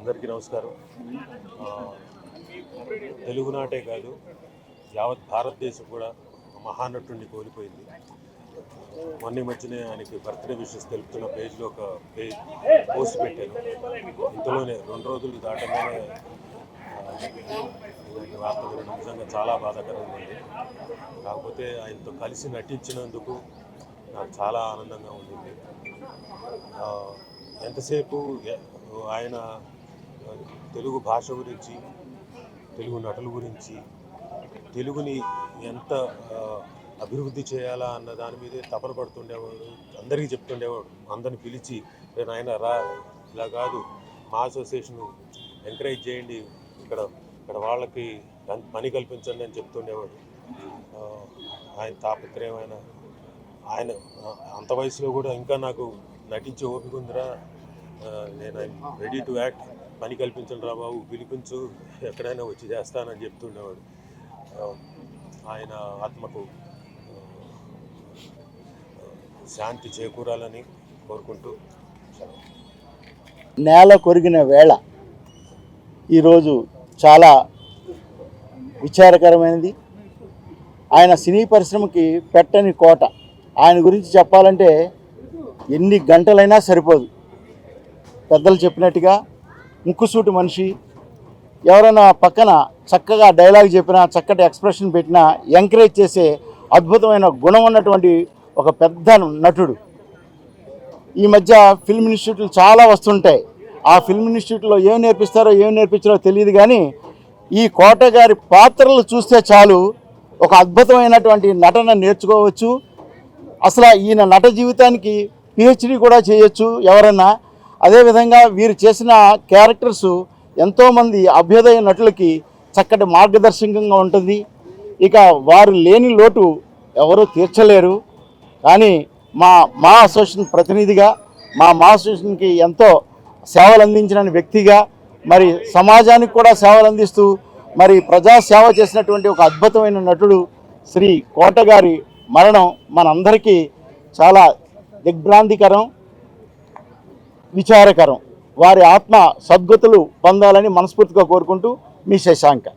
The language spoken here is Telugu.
అందరికీ నమస్కారం. తెలుగునాటే కాదు యావత్ భారతదేశం కూడా మహానటుడిని కోల్పోయింది. మొన్న మధ్యనే ఆయనకి బర్త్డే విషెస్ తెలుపుతున్న పేజ్లో ఒక పోస్ట్ పెట్టాను. ఇంతలోనే 2 రోజులు దాటగానే ఇలాంటి వార్త వినడం నిజంగా చాలా బాధాకరంగా ఉంది. కాకపోతే ఆయనతో కలిసి నటించినందుకు నాకు చాలా ఆనందంగా ఉండింది. ఎంతసేపు ఆయన తెలుగు భాష గురించి, తెలుగు నటుల గురించి, తెలుగుని ఎంత అభివృద్ధి చేయాలా అన్న దాని మీదే తపన పడుతుండేవాడు. అందరికీ చెప్తుండేవాడు. అందరిని పిలిచి ఆయన రా, ఇలా కాదు, మా అసోసియేషన్ ఎంకరేజ్ చేయండి, ఇక్కడ వాళ్ళకి పని కల్పించండి అని చెప్తుండేవాడు. ఆయన తాపత్రయమైన ఆయన అంత వయసులో కూడా ఇంకా నాకు నటించే ఓపిక ఉందిరా, నేను రెడీ టు యాక్ట్, పని కల్పించండి రా బాబు, పిలిపించు, ఎక్కడైనా వచ్చి చేస్తానని చెప్తుండేవాడు. ఆయన ఆత్మకు శాంతి చేకూరాలని కోరుకుంటూ నేల కొరిగిన వేళ ఈరోజు చాలా విచారకరమైనది. ఆయన సినీ పరిశ్రమకి పెట్టని కోట. ఆయన గురించి చెప్పాలంటే ఎన్ని గంటలైనా సరిపోదు. పెద్దలు చెప్పినట్టుగా ముక్కుసూటి మనిషి, ఎవరైనా పక్కన చక్కగా డైలాగ్ చెప్పినా, చక్కటి ఎక్స్ప్రెషన్ పెట్టినా ఎంకరేజ్ చేసే అద్భుతమైన గుణం ఉన్నటువంటి ఒక పెద్ద నటుడు. ఈ మధ్య ఫిల్మ్ ఇన్స్టిట్యూట్లు చాలా వస్తుంటాయి. ఆ ఫిల్మ్ ఇన్స్టిట్యూట్లో ఏం నేర్పించారో తెలియదు, కానీ ఈ కోట గారి పాత్రలు చూస్తే చాలు ఒక అద్భుతమైనటువంటి నటన నేర్చుకోవచ్చు. అసలు ఈయన నట జీవితానికి పిహెచ్డి కూడా చేయొచ్చు ఎవరన్నా. అదేవిధంగా వీరు చేసిన క్యారెక్టర్స్ ఎంతోమంది అభ్యుదయ నటులకి చక్కటి మార్గదర్శకంగా ఉంటుంది. ఇక వారు లేని లోటు ఎవరూ తీర్చలేరు. కానీ మా అసోసియేషన్ ప్రతినిధిగా, మా అసోసియేషన్కి ఎంతో సేవలు అందించిన వ్యక్తిగా, మరి సమాజానికి కూడా సేవలు అందిస్తూ మరి ప్రజాసేవ చేసినటువంటి ఒక అద్భుతమైన నటుడు శ్రీ కోట గారి మరణం మనందరికీ చాలా దిగ్భ్రాంతికరం, విచారకరం. వారి ఆత్మ సద్గతులు పొందాలని మనస్ఫూర్తిగా కోరుకుంటూ మీ శశాంక.